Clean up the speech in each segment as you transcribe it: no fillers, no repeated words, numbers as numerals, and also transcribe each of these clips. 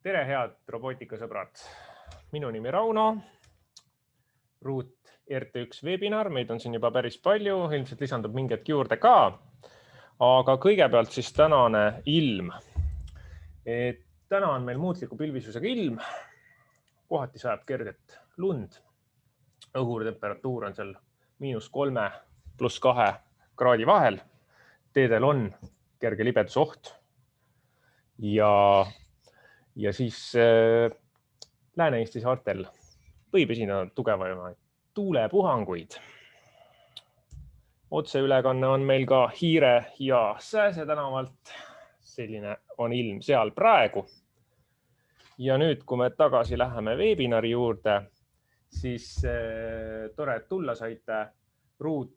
Tere, head robootikasõbrad! Minu nimi Rauno. Root RT1 webinar, meid on siin juba päris palju, ilmselt lisandub mingi hetk juurde ka. Aga kõigepealt siis tänane ilm. Täna on meil muutliku pilvisusega ilm. Kohati sajab kerget lund. Õhutemperatuur on seal -3 + 2 kraadi vahel. Teedel on kerge libedusoht. Ja siis Lääne-Eesti saartel võib esineda tugevamaid tuulepuhanguid. Otseülekanne on meil ka Hiire ja Sääse tänavalt. Selline on ilm seal praegu. Ja nüüd, kui me tagasi läheme webinari juurde, siis tore, et tulla saite. Root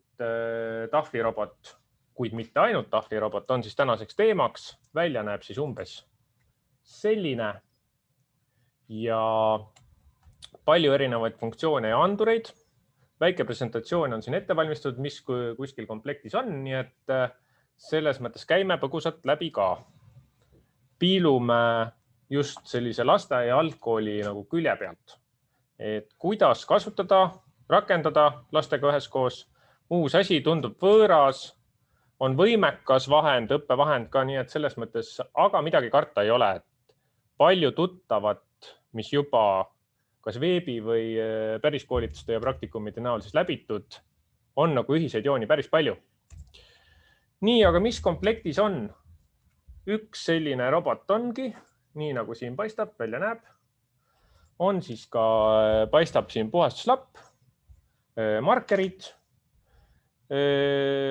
tahvlirobot, kuid mitte ainult tahvlirobot, on siis tänaseks teemaks. Välja näeb siis umbes selline ja palju erinevaid funktsioone ja andureid. Väike presentatsioon on siin ette valmistatud, mis kuskil komplektis on, nii et selles mõttes käime põgusalt läbi ka. Piilume just sellise lasteaia ja algkooli nagu külje pealt. Et kuidas kasutada, rakendada lastega üheskoos. Uus asi tundub võõras, on võimekas vahend, õppevahend ka, nii et selles mõttes, aga midagi karta ei ole. Palju tuttavat, mis juba kas veebi või päris koolituste ja praktikumite näol siis läbitud, on nagu ühiseid jooni päris palju. Nii, aga mis komplektis on? Üks selline robot ongi, nii nagu siin paistab, välja näeb. On siis ka, paistab siin puhastuslapp, markerid,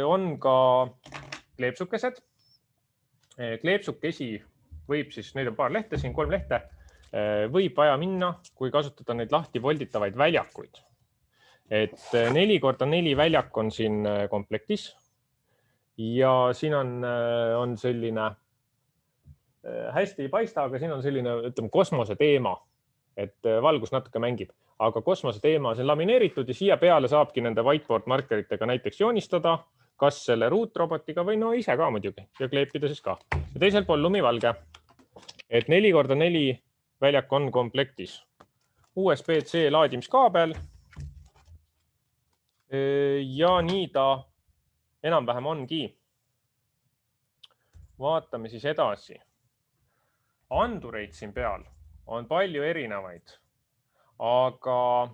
on ka kleepsukesed. Kleepsukesi võib siis, neid on paar lehte, siin 3 lehte, võib vaja minna, kui kasutada neid lahti volditavaid väljakuid. Et 4x4 väljak on siin komplektis ja siin on selline, hästi ei paista, aga siin on selline, ütleme, kosmose teema, et valgus natuke mängib, aga kosmose teema on lamineeritud ja siia peale saabki nende whiteboard markeritega näiteks joonistada, kas selle Root-robotiga või no ise ka muidugi ja kleepida siis ka. Ja teisel pool lumivalge, et 4x4 väljak on komplektis. USB-C laadimiskaabel ja nii ta enam-vähem ongi. Vaatame siis edasi. Andureid siin peal on palju erinevaid, aga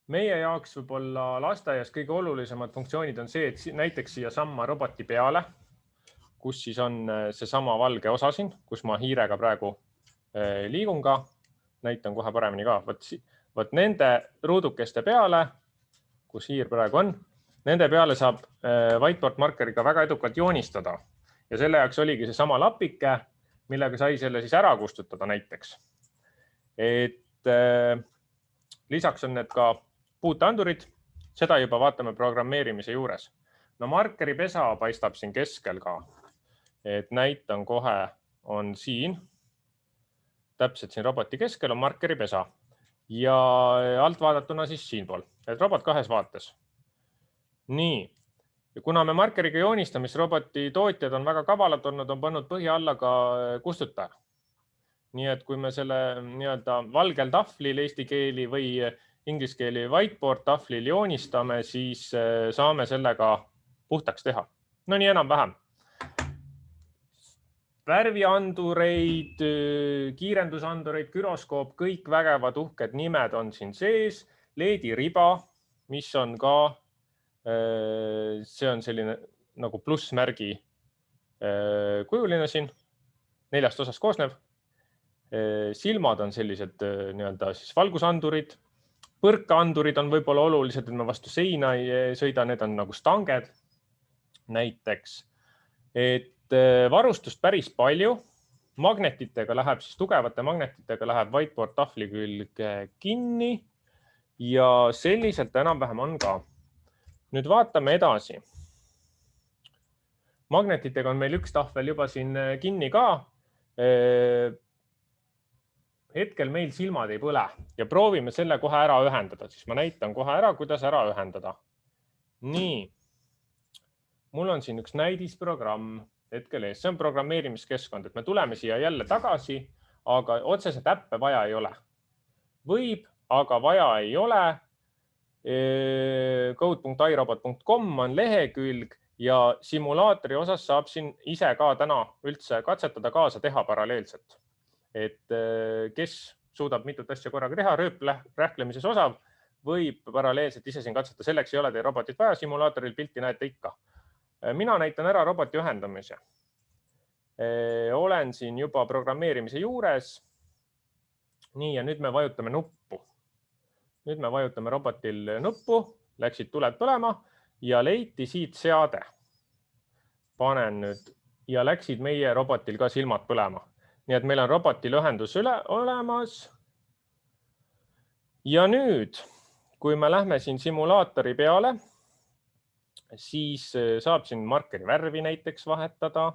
meie jaoks võib-olla lasteaias kõige olulisemad funktsioonid on see, et näiteks siia samma roboti peale, kus siis on seesama valge osa siin, kus ma hiirega praegu liigun ka, näitan kohe paremini ka. Võt nende ruudukeste peale, kus hiir praegu on, nende peale saab whiteboard markeriga väga edukalt joonistada. Ja selle jaoks oligi seesama lapike, millega sai selle siis ära kustutada näiteks. Et lisaks on need ka puuteandurid, seda juba vaatame programmeerimise juures. No markeripesa paistab siin keskel ka. Et näitan kohe on siin, täpselt siin roboti keskel on markeripesa ja alt vaadatuna siis siinpool, et robot 2 vaates. Nii, ja kuna me markeriga joonistame, siis roboti tootjad on väga kavalad olnud, on pannud põhja alla ka kustutaja. Nii et kui me selle valgel tahvlil eesti keeli või inglise keeli whiteboard tahvlil joonistame, siis saame sellega puhtaks teha. No nii enam-vähem. Värviandureid, kiirendusandureid, gyroskoop, kõik vägevad uhked nimed on siin sees. LED-i riba, mis on ka, see on selline nagu plussmärgi kujuline siin, 4 osast koosnev. Silmad on sellised siis valgusandurid. Põrkeandurid on võib-olla olulised, et me vastu seina ei sõida, need on nagu stanged näiteks. Et varustust päris palju. Magnetitega läheb siis, tugevate magnetitega läheb whiteboard tahvli külge kinni ja selliselt enam-vähem on ka. Nüüd vaatame edasi. Magnetitega on meil üks tahvel juba siin kinni ka. Hetkel meil silmad ei põle ja proovime selle kohe ära ühendada. Siis ma näitan kohe ära, kuidas ära ühendada. Nii, mul on siin üks näidisprogramm hetkel ees. See on programmeerimiskeskkond, et me tuleme siia jälle tagasi, aga otseselt äppe vaja ei ole. Võib, aga vaja ei ole. Code.irobot.com on lehekülg ja simulaatori osas saab siin ise ka täna üldse katsetada kaasa teha paralleelselt. Et kes suudab mitut asja korraga teha, rööprähklemises osav, võib paralleelselt ise siin katsetada. Selleks ei ole teil robotit vaja, simulaatoril pilti näete ikka. Mina näitan ära roboti ühendamise. Olen siin juba programmeerimise juures. Nii, ja nüüd me vajutame nuppu. Nüüd me vajutame robotil nuppu, läksid tuled põlema ja leiti siit seade. Panen nüüd ja läksid meie robotil ka silmad põlema. Nii et meil on robotil ühendus olemas. Ja nüüd, kui me lähme siin simulaatori peale, siis saab siin markeri värvi näiteks vahetada.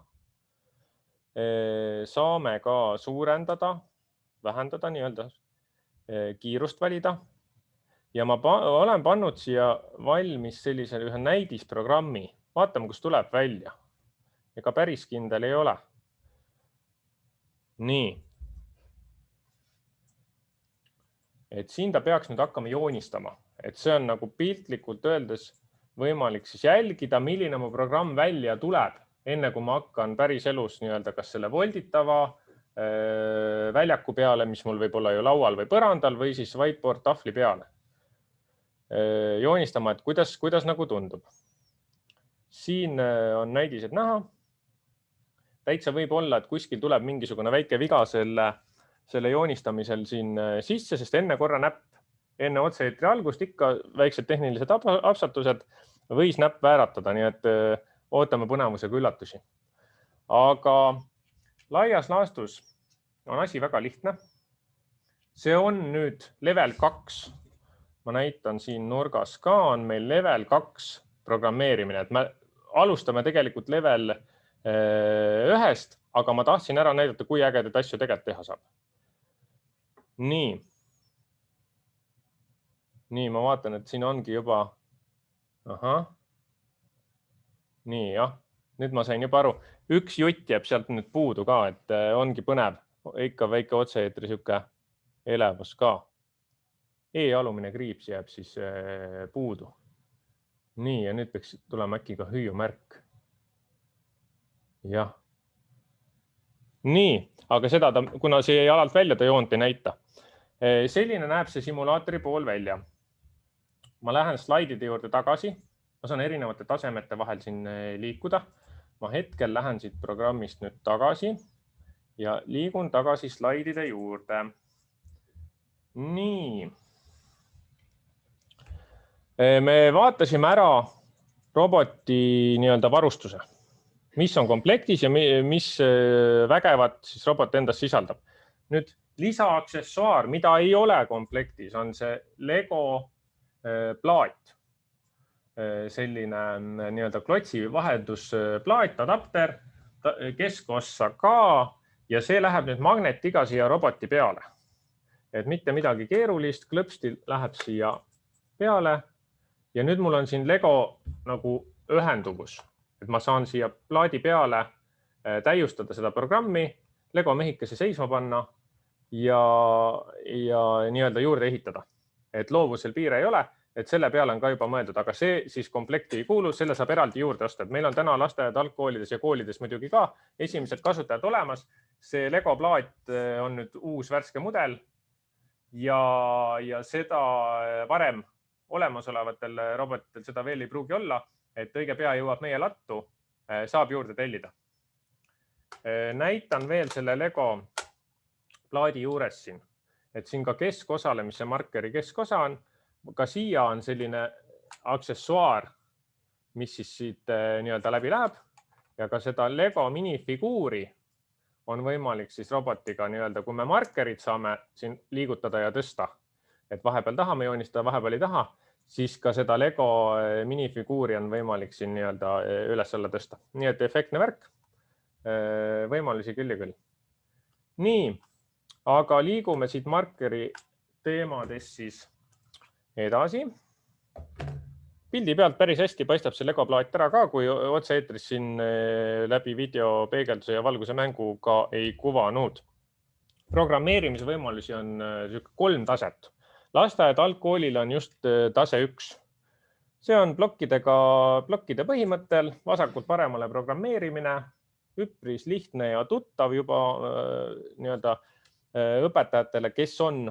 Saame ka suurendada, vähendada, nii-öelda kiirust valida. Ja ma olen pannud siia valmis sellise ühe näidisprogrammi. Vaatame, kus tuleb välja. Ega päris kindel ei ole. Nii. Et siin ta peaks nüüd hakkama joonistama. Et see on nagu piltlikult öeldes võimalik siis jälgida, milline mu programm välja tuleb, enne kui ma hakkan päris elus nii-öelda kas selle volditava väljaku peale, mis mul võib olla ju laual või põrandal või siis whiteboard tahvli peale. Joonistama, et kuidas nagu tundub. Siin on näidised näha. Täitsa võib olla, et kuskil tuleb mingisugune väike viga selle joonistamisel siin sisse, sest enne korra näpp, enne otse-eetri algust ikka väiksed tehnilised apsatused võis näpp vääratada, nii et ootame põnevusega üllatusi. Aga laias laastus on asi väga lihtne. See on nüüd level 2. Ma näitan siin nurgas ka on meil level 2 programmeerimine, et me alustame tegelikult level 1, aga ma tahtsin ära näidata, kui ägedaid asju tegelikult teha saab. Nii, ma vaatan, et siin ongi juba, nii jah, nüüd ma sain juba aru, üks jutt jääb sealt nüüd puudu ka, et ongi põnev, ikka väike otse-eetri sihuke elevus ka. E-alumine kriips jääb siis puudu. Nii, ja nüüd peaks tulema äkki ka hüüumärk. Jah. Nii, aga seda, kuna see jäi alalt välja, ta joont ei näita. Selline näeb see simulaatori pool välja. Ma lähen slaidide juurde tagasi. Ma saan erinevate tasemete vahel siin liikuda. Ma hetkel lähen siit programmist nüüd tagasi ja liigun tagasi slaidide juurde. Nii. Me vaatasime ära roboti nii-öelda varustuse, mis on komplektis ja mis vägevat siis robot endas sisaldab. Nüüd lisaaksessuaar, mida ei ole komplektis, on see Lego plaat. Selline nii-öelda klotsi vahendusplaat, adapter, keskossa ka ja see läheb nüüd magnetiga siia roboti peale. Et mitte midagi keerulist, klõpsti läheb siia peale. Ja nüüd mul on siin Lego nagu ühenduvus, et ma saan siia plaadi peale täiustada seda programmi, Lego mehikese seisma panna ja nii-öelda juurde ehitada. Et loovusel piire ei ole, et selle peale on ka juba mõeldud, aga see siis komplekti ei kuulu, selle saab eraldi juurde osta. Et meil on täna lasteaiad, algkoolides ja koolides muidugi ka esimesed kasutajad olemas. See Lego plaat on nüüd uus värske mudel ja seda varem olemasolevatel robotitel seda veel ei pruugi olla, et õige pea jõuab meie lattu, saab juurde tellida. Näitan veel selle Lego plaadi juures siin, et siin ka keskosale, mis see markeri keskosa on, ka siia on selline aksessuaar, mis siis siit nii-öelda läbi läheb ja ka seda Lego minifiguuri on võimalik siis robotiga nii-öelda, kui me markerid saame siin liigutada ja tõsta, et vahepeal tahame joonistada, vahepeal ei taha, siis ka seda Lego minifiguuri on võimalik siin nii-öelda üles alla tõsta. Nii et efektne värk, võimalusi küll ja küll. Nii, aga liigume siit markeri teemades siis edasi. Pildi pealt päris hästi paistab see Lego plaat ära ka, kui otse-eetris siin läbi video peegelduse ja valguse mänguga ei kuvanud. programmeerimise võimalusi on 3 taset. Lasteaed algkoolil on just tase 1. See on plokkide põhimõttel, vasakult paremale programmeerimine, üpris lihtne ja tuttav juba õpetajatele, kes on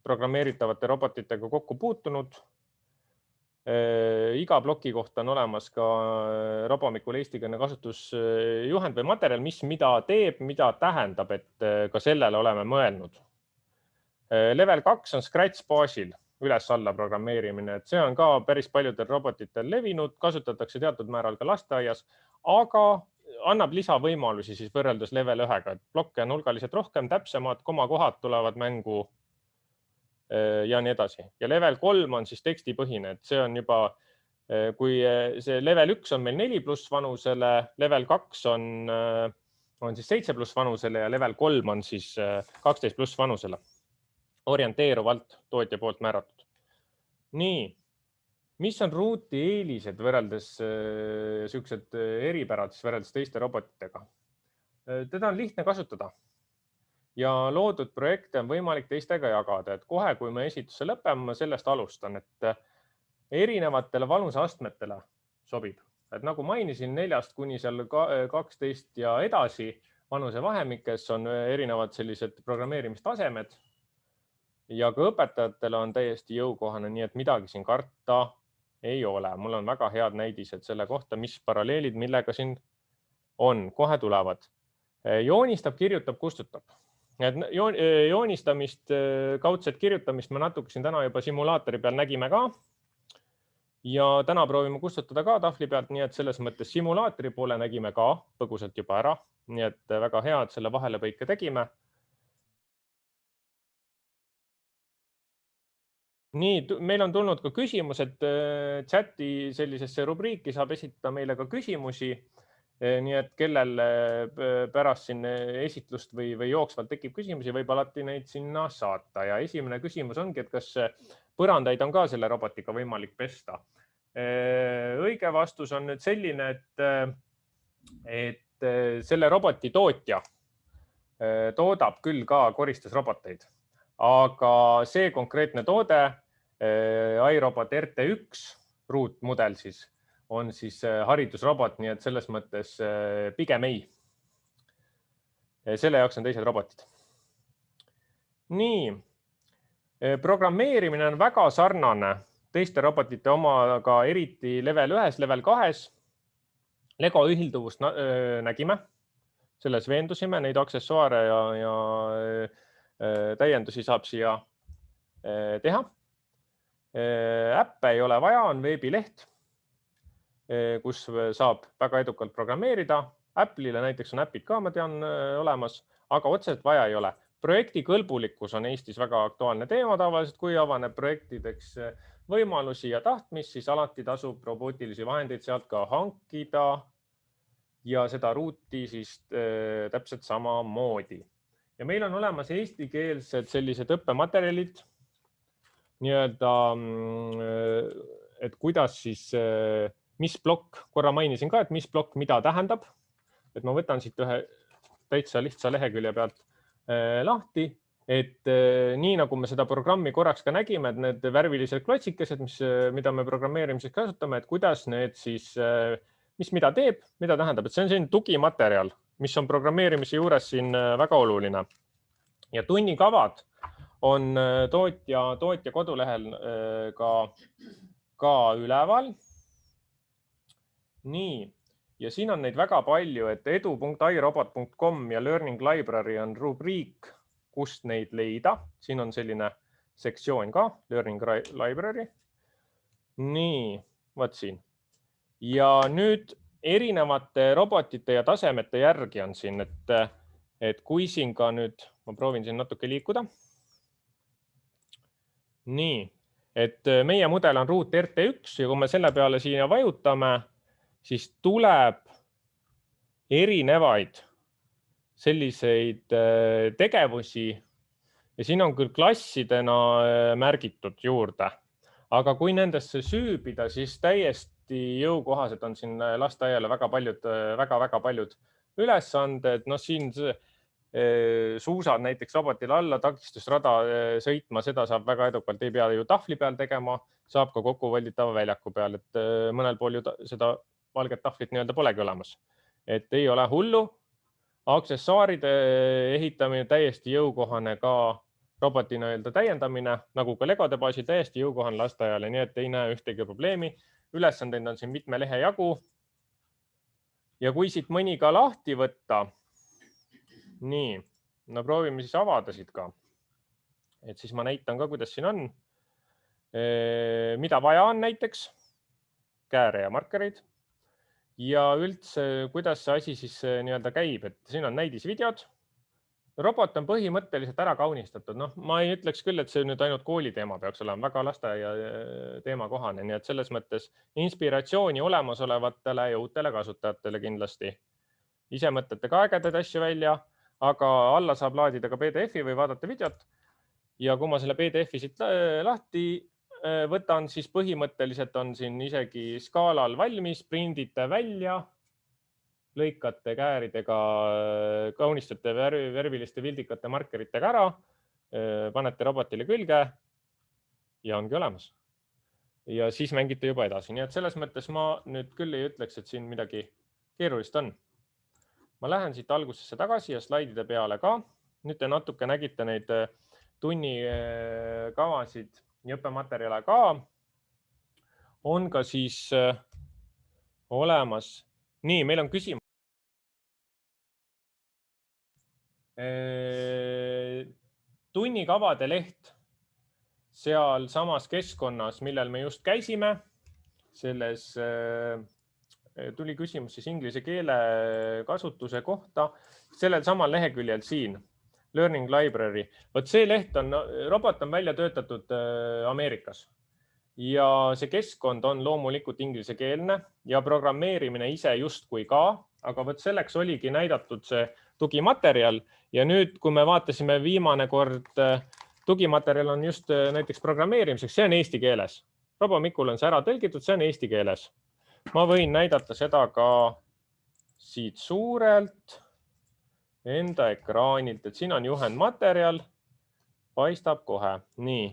programmeeritavate robotitega kokku puutunud. Iga ploki kohta on olemas ka Robomikul eestikeelne kasutusjuhend või materjal, mis mida teeb, mida tähendab, et ka sellele oleme mõelnud. Level 2 on Scratch baasil üles-alla programmeerimine, et see on ka päris paljudel robotitel levinud, kasutatakse teatud määral ka lasteaias, aga annab lisavõimalusi siis võrreldes level 1-ga, et blokke on hulgaliselt rohkem, täpsemad, komakohad tulevad mängu ja nii edasi. Ja level 3 on siis tekstipõhine, et see on juba, kui see level 1 on meil 4+ vanusele, level 2 on siis 7+ vanusele ja level 3 on siis 12+ vanusele. Orienteeruvalt tootja poolt määratud. Nii, mis on Rooti eelised võrreldes sellised eripärad võrreldes teiste robotitega? Teda on lihtne kasutada ja loodud projekte on võimalik teistega jagada, et kohe, kui me esituse lõpeme, ma sellest alustan, et erinevatele vanuseastmetele sobib. Et nagu mainisin, 4 kuni seal 12 ja edasi vanusevahemikes on erinevad sellised programmeerimistasemed ja ka õpetajatele on täiesti jõukohane, nii et midagi siin karta ei ole. Mul on väga head näidised selle kohta, mis paralleelid millega siin on, kohe tulevad. Joonistab, kirjutab, kustutab. Joonistamist, kaudset kirjutamist me natuke siin täna juba simulaatori peal nägime ka. Ja täna proovime kustutada ka tahvli pealt, nii et selles mõttes simulaatori poole nägime ka põgusalt juba ära. Nii et väga hea, et selle vahelepõike tegime. Nii, meil on tulnud ka küsimus, et chati sellisesse rubriiki saab esitada meile ka küsimusi. Nii et kellel pärast siin esitlust või jooksvalt tekib küsimusi, võib alati neid sinna saata. Ja esimene küsimus ongi, et kas põrandaid on ka selle robotiga võimalik pesta. Õige vastus on nüüd selline, et selle roboti tootja toodab küll ka koristusroboteid, aga see konkreetne toode, iRobot RT1 ruutmudel siis, on siis haridusrobot, nii et selles mõttes pigem ei. Selle jaoks on teised robotid. Nii, programmeerimine on väga sarnane teiste robotite omaga, eriti level 1, level 2. Lego ühilduvust nägime, selles veendusime, neid aksessuaare ja täiendusi saab siia teha. Äppe ei ole vaja, on veebileht, kus saab väga edukalt programmeerida. Apple'ile näiteks on äpid ka, ma tean, olemas, aga otseselt vaja ei ole. Projekti kõlbulikkus on Eestis väga aktuaalne teema tavaliselt, kui avaneb projektideks võimalusi ja tahtmist, siis alati tasub robootilisi vahendeid sealt ka hankida ja seda ruuti siis täpselt samamoodi. Ja meil on olemas eestikeelsed sellised õppematerjalid, nii-öelda, et kuidas siis, mis plokk, korra mainisin ka, et mis plokk mida tähendab. Et ma võtan siit ühe täitsa lihtsa lehekülje pealt lahti, et nii nagu me seda programmi korraks ka nägime, et need värvilised klotsikesed, mida me programmeerimiseks kasutame, et kuidas need siis, mis mida teeb, mida tähendab, et see on selline tugimaterjal, mis on programmeerimise juures siin väga oluline. Ja tunnikavad on tootja kodulehel ka üleval. Nii, ja siin on neid väga palju, et edu.irobot.com ja Learning Library on rubriik, kust neid leida. Siin on selline sektsioon ka, Learning Library. Nii, võt siin. Ja nüüd erinevate robotite ja tasemete järgi on siin, et kui siin ka nüüd, ma proovin siin natuke liikuda. Nii, et meie mudel on Root RT1 ja kui me selle peale siia vajutame, siis tuleb erinevaid selliseid tegevusi ja siin on küll klassidena märgitud juurde, aga kui nendesse süübida, siis täiesti jõukohased on siin lasteaiale väga paljud ülesanded. No siin suusad näiteks robotil alla takistusrada sõitma, seda saab väga edukalt, ei pea ju tahvli peal tegema, saab ka kokkuvõlditava väljaku peal, et mõnel pool ju seda valget tahvlit nii-öelda polegi olemas. Et ei ole hullu, aksessuaaride ehitamine täiesti jõukohane, ka roboti nii-öelda täiendamine, nagu ka Legode baasil täiesti jõukohane lasteaiale, nii et ei näe ühtegi probleemi. Ülesandeid on siin mitme lehe jagu. Ja kui siit mõni ka lahti võtta, nii, no proovime siis avada siit ka. Et siis ma näitan ka, kuidas siin on. Mida vaja on näiteks, kääre ja markerid. Ja üldse, kuidas see asi siis nii-öelda käib, et siin on näidisvideod. Robot on põhimõtteliselt ära kaunistatud. No, ma ei ütleks küll, et see nüüd ainult kooli teema peaks olema, väga lasteaia teema kohane. Nii et selles mõttes inspiratsiooni olemasolevatele ja uutele kasutajatele kindlasti. Ise mõtlete ka ägedaid asju välja, aga alla saab laadida ka PDF-i või vaadata videot. Ja kui ma selle PDF-i siit lahti võtan, siis põhimõtteliselt on siin isegi skaalal valmis, prindite välja, lõikate kääridega, kaunistate värviliste vildikate markeritega ära, panete robotile külge ja ongi olemas. Ja siis mängite juba edasi. Nii et selles mõttes ma nüüd küll ei ütleks, et siin midagi keerulist on. Ma lähen siit algusesse tagasi ja slaidide peale ka. Nüüd te natuke nägite neid tunnikavasid ja õppematerjale ka. On ka siis olemas. Nii, meil on küsimus. Tunnikavade leht seal samas keskkonnas, millel me just käisime, selles tuli küsimus siis inglise keele kasutuse kohta, sellel samal leheküljel siin, Learning Library. Võt see leht on, robot on välja töötatud Ameerikas ja see keskkond on loomulikult inglisekeelne ja programmeerimine ise justkui ka, aga võt selleks oligi näidatud see tugimaterjal ja nüüd, kui me vaatasime viimane kord, tugimaterjal on just näiteks programmeerimiseks, see on eesti keeles. Robomikul on see ära tõlgitud, see on eesti keeles. Ma võin näidata seda ka siit suurelt enda ekraanilt, et siin on juhendmaterjal, paistab kohe. Nii,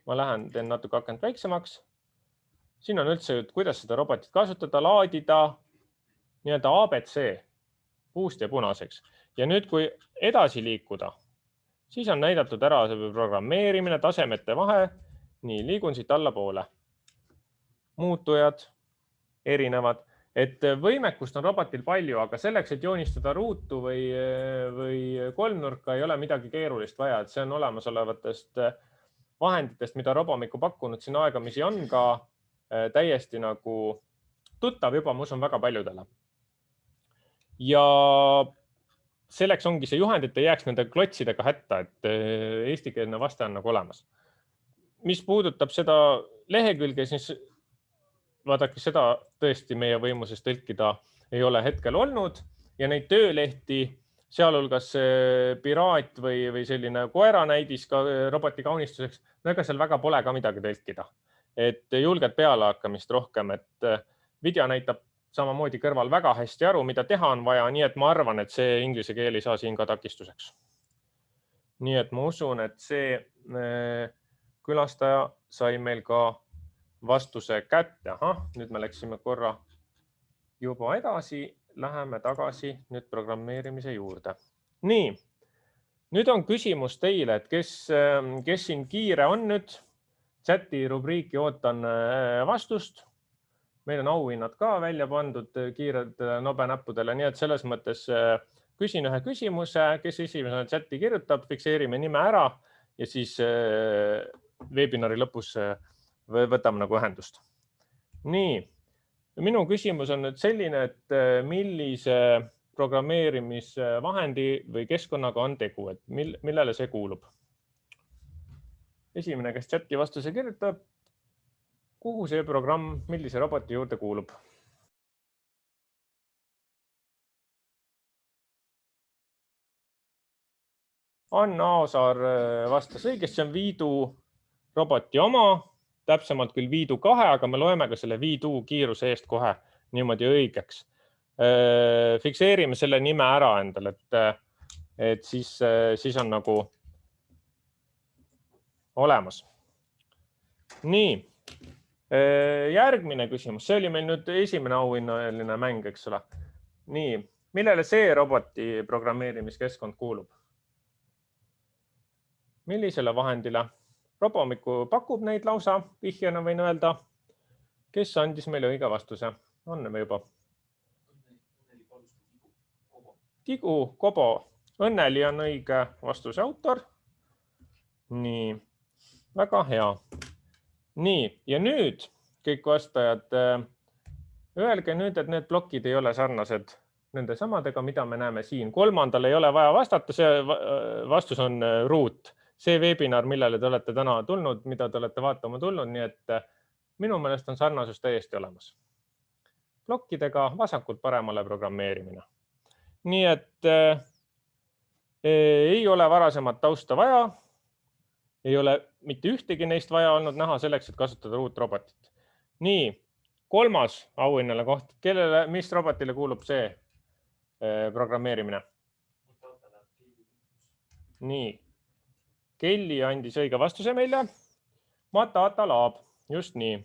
ma lähen, teen natuke akent väiksemaks. Siin on üldse, kuidas seda robotit kasutada, laadida, nii-öelda ABC, puust ja punaseks. Ja nüüd, kui edasi liikuda, siis on näidatud ära programmeerimine, tasemete vahe. Nii, liigun siit allapoole. Muutujad, erinevad. Et võimekust on robotil palju, aga selleks, et joonistada ruutu või kolmnurka, ei ole midagi keerulist vaja. Et see on olemasolevatest vahenditest, mida Robomiku pakkunud siin aegamisi on ka täiesti nagu tuttav juba, ma usun, väga paljudele. Ja selleks ongi see juhend, et ei jääks nende klotsidega hätta, et eestikeelne vaste on nagu olemas. Mis puudutab seda lehekülge, siis vaadake, seda tõesti meie võimuses tõlkida ei ole hetkel olnud ja neid töölehti, sealhulgas piraat või selline koeranäidis ka roboti kaunistuseks, no ega seal väga pole ka midagi tõlkida. Et julged pealehakkamist rohkem, et video näitab samamoodi kõrval väga hästi aru, mida teha on vaja, nii et ma arvan, et see inglise keel ei saa siin ka takistuseks. Nii et ma usun, et see külastaja sai meil ka vastuse kätte. Aha, nüüd me läksime korra juba edasi, läheme tagasi nüüd programmeerimise juurde. Nii, nüüd on küsimus teile, et kes siin kiire on nüüd, chati rubriiki ootan vastust. Meil on auhinnad ka välja pandud kiired nobenäppudele, nii et selles mõttes küsin ühe küsimuse, kes esimesena chati kirjutab, fikseerime nime ära ja siis webinari lõpus võtame nagu ühendust. Nii, minu küsimus on nüüd selline, et millise programmeerimisvahendi või keskkonnaga on tegu, et millele see kuulub? Esimene, kes chati vastuse kirjutab, kuhu see programm, millise roboti juurde kuulub? Anna Aasaar vastas õigesti, see on Viidu roboti oma, täpsemalt küll Viidu 2, aga me loeme ka selle Viidu kiiruse eest kohe niimoodi õigeks. Fikseerime selle nime ära endale, et siis on nagu olemas. Nii, järgmine küsimus. See oli meil nüüd esimene auhinnaline mäng, eks ole. Nii, millele see roboti programmeerimiskeskkond kuulub? Millisele vahendile? Robomiku pakub neid lausa, vihjena võin öelda. Kes andis meile õige vastuse? On me juba? Tigu, Kobo. Õnneli on õige vastuse autor. Nii, väga hea. Nii, ja nüüd kõik vastajad, öelge nüüd, et need plokid ei ole sarnased nende samadega, mida me näeme siin. Kolmandal ei ole vaja vastata, see vastus on root. See webinar, millele te olete täna tulnud, mida te olete vaatama tulnud, nii et minu meelest on sarnasus täiesti olemas. Plokkidega vasakult paremale programmeerimine. Nii et ei ole varasemat tausta vaja. Ei ole mitte ühtegi neist vaja olnud näha selleks, et kasutada root-robotit. Nii, kolmas auhinnale koht. Mis robotile kuulub see programmeerimine? Nii, Kelly andis õige vastuse meile. Matata Lab, just nii.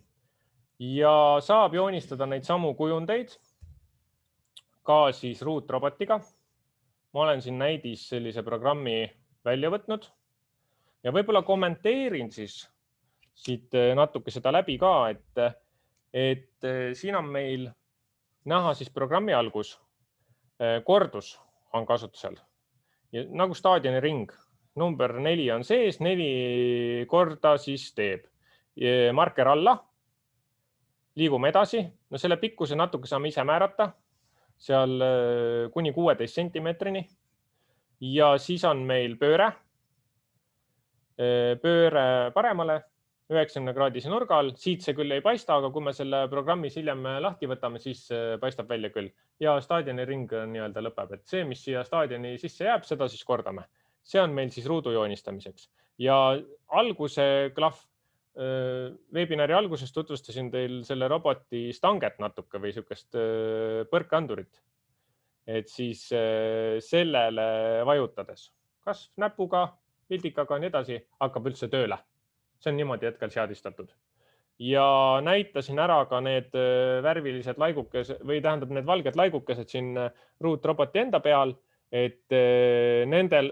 Ja saab joonistada neid samu kujundeid ka siis root-robotiga. Ma olen siin näidis sellise programmi välja võtnud. Ja võib-olla kommenteerin siis siit natuke seda läbi ka, et siin on meil näha siis programmi algus. Kordus on kasutusel. Ja nagu staadioni ring. Number 4 on sees, 4 korda siis teeb. Marker alla. Liigume edasi. No selle pikkuse natuke saame ise määrata. Seal kuni 16 sentimeetrini. Ja siis on meil pööre. Pööre paremale 90-kraadise nurga all. Siit see küll ei paista, aga kui me selle programmis hiljem lahti võtame, siis paistab välja küll. Ja staadioni ring nii-öelda lõpeb. Et see, mis siia staadioni sisse jääb, seda siis kordame. See on meil siis ruudu joonistamiseks. Ja alguse klahv, webinari alguses tutvustasin teil selle roboti stanget natuke või sihukest põrkandurit. Et siis sellele vajutades, kas näpuga, pildikaga nii edasi, hakkab üldse tööle. See on niimoodi hetkel seadistatud. Ja näitasin ära ka need värvilised laigukesed või tähendab need valged laigukesed siin root-roboti enda peal, et nendel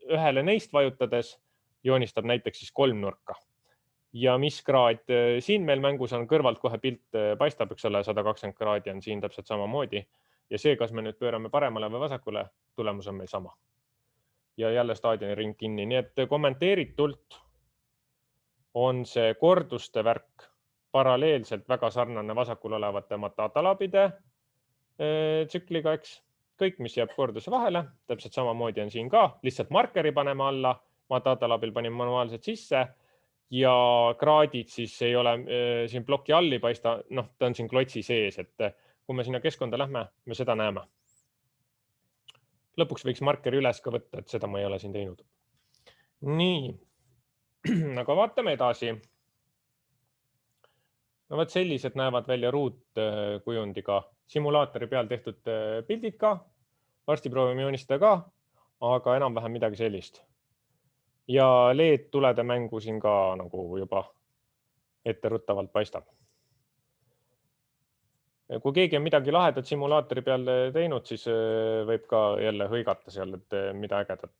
ühele neist vajutades joonistab näiteks siis kolmnurka. Ja mis kraad siin meil mängus on, kõrvalt kohe pilt paistab, eks ole, 120 kraadi on siin täpselt samamoodi. Ja see, kas me nüüd pöörame paremale või vasakule, tulemus on meil sama. Ja jälle staadioni ring kinni. Nii et kommenteeritult on see korduste värk paralleelselt väga sarnane vasakul olevate Matata-labide tsükliga, eks. Kõik, mis jääb korduse vahele, täpselt samamoodi on siin ka. Lihtsalt markeri paneme alla, Matata-labil panin manuaalselt sisse ja kraadid siis ei ole siin ploki all ei paista, ta on siin klotsi sees, et kui me sinna keskkonda lähme, me seda näeme. Lõpuks võiks markeri üles ka võtta, et seda ma ei ole siin teinud. Nii, aga vaatame edasi. No võt sellised näevad välja ruutkujundiga simulaatori peal tehtud pildid ka. Varsti proovime joonistada ka, aga enam-vähem midagi sellist. Ja LED-tulede mängu siin ka nagu juba etteruttavalt paistab. Kui keegi on midagi lahedat simulaatori peal teinud, siis võib ka jälle hõigata seal, et mida ägedat.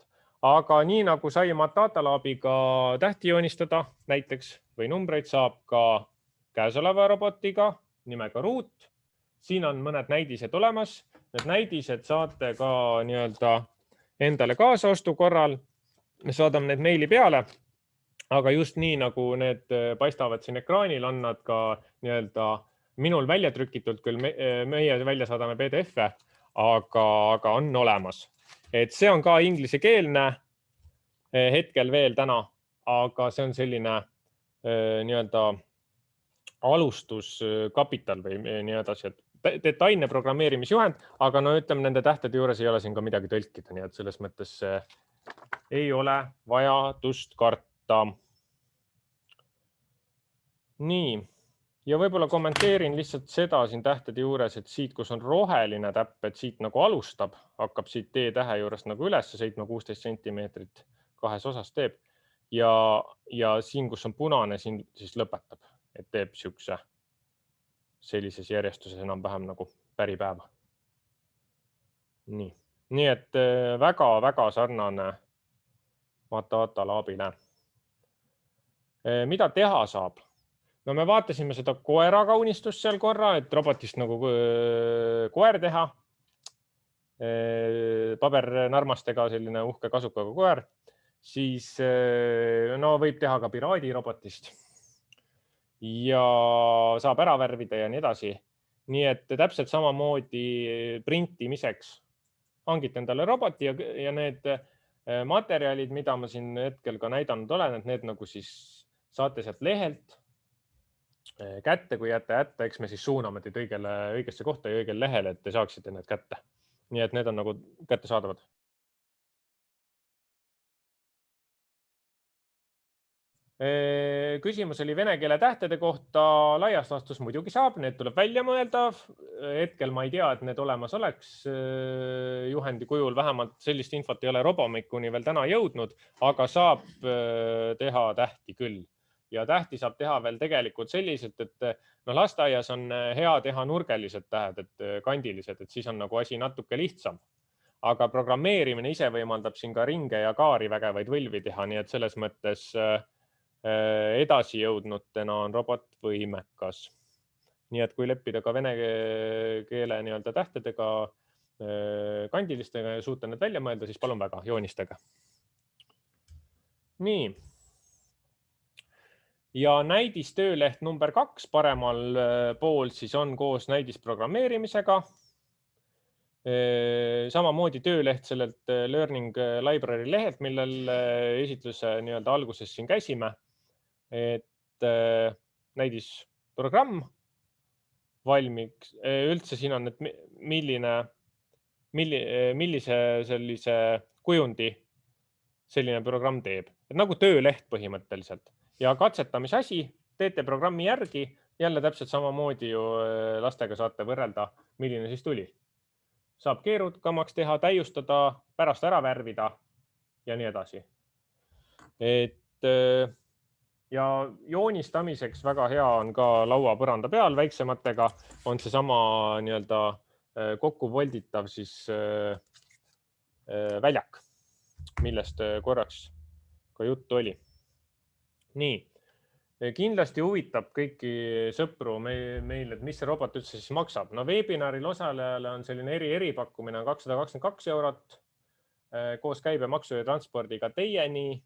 Aga nii nagu sai Matata-labiga tähti joonistada näiteks või numbreid saab ka käesoleva robotiga nimega Root. Siin on mõned näidised olemas. Need näidised saate ka nii-öelda endale kaasaostu korral. Me saadame need meili peale, aga just nii nagu need paistavad siin ekraanil, on nad ka nii-öelda minul välja trükitult, küll meie välja saadame PDF-e, aga on olemas. Et see on ka inglisekeelne hetkel veel täna, aga see on selline nii-öelda alustuskapital või nii edasi, et detailne programmeerimisjuhend, aga no ütleme, nende tähtede juures ei ole siin ka midagi tõlkida, nii et selles mõttes ei ole vajadust karta. Nii. Ja võib-olla kommenteerin lihtsalt seda siin tähtede juures, et siit, kus on roheline täpp, et siit nagu alustab, hakkab siit T-tähe juurest nagu üles sõitma 16 sentimeetrit kahes osas teeb. Ja siin, kus on punane, siin siis lõpetab, et teeb sellises järjestuses enam-vähem nagu päripäeva. Nii et väga-väga sarnane Matata laabile. Mida teha saab? No me vaatasime seda koera kaunistust seal korra, et robotist nagu koer teha. Pabernarmastega selline uhke kasukaga koer. Siis no võib teha ka piraadi robotist. Ja saab ära värvida ja nii edasi. Nii et täpselt samamoodi printimiseks hangite endale roboti ja need materjalid, mida ma siin hetkel ka näidanud olen, et need nagu siis saate sealt lehelt kätte, kui jääte hätta, eks me siis suuname teid õigesse kohta ja õigel lehel, et te saaksite need kätte. Nii et need on nagu kättesaadavad. Küsimus oli vene keele tähtede kohta. Laias laastus muidugi saab, need tuleb välja mõelda. Hetkel ma ei tea, et need olemas oleks juhendi kujul, vähemalt sellist infot ei ole Robomikuni veel täna jõudnud, aga saab teha tähti küll. Ja tähti saab teha veel tegelikult selliselt, et lasteaias on hea teha nurgelised tähed, et kandilised, et siis on nagu asi natuke lihtsam. Aga programmeerimine ise võimaldab siin ka ringe ja kaari vägevaid võlvi teha, nii et selles mõttes edasi jõudnutena on robot võimekas. Nii et kui leppida ka vene keele nii-öelda tähtedega, kandilistega ja suuta need välja mõelda, siis palun väga, joonistega. Nii. Ja näidistööleht number 2 paremal pool siis on koos näidisprogrammeerimisega. Samamoodi tööleht sellelt Learning Library lehelt, millel esitluse nii-öelda alguses siin käisime. Et näidisprogramm valmiks. Üldse siin on, et millise sellise kujundi selline programm teeb. Et nagu tööleht põhimõtteliselt. Ja katsetamise asi, teete programmi järgi, jälle täpselt samamoodi ju lastega saate võrrelda, milline siis tuli. Saab keerukamaks teha, täiustada, pärast ära värvida ja nii edasi. Ja joonistamiseks väga hea on ka laua põranda peal väiksematega, on see sama nii-öelda kokku volditav siis väljak, millest korraks ka juttu oli. Nii, kindlasti huvitab kõiki sõpru meil, et mis see robot üldse siis maksab. No webinaril osalejale on selline eripakkumine 222 €, koos käibemaksu ja transpordiga teieni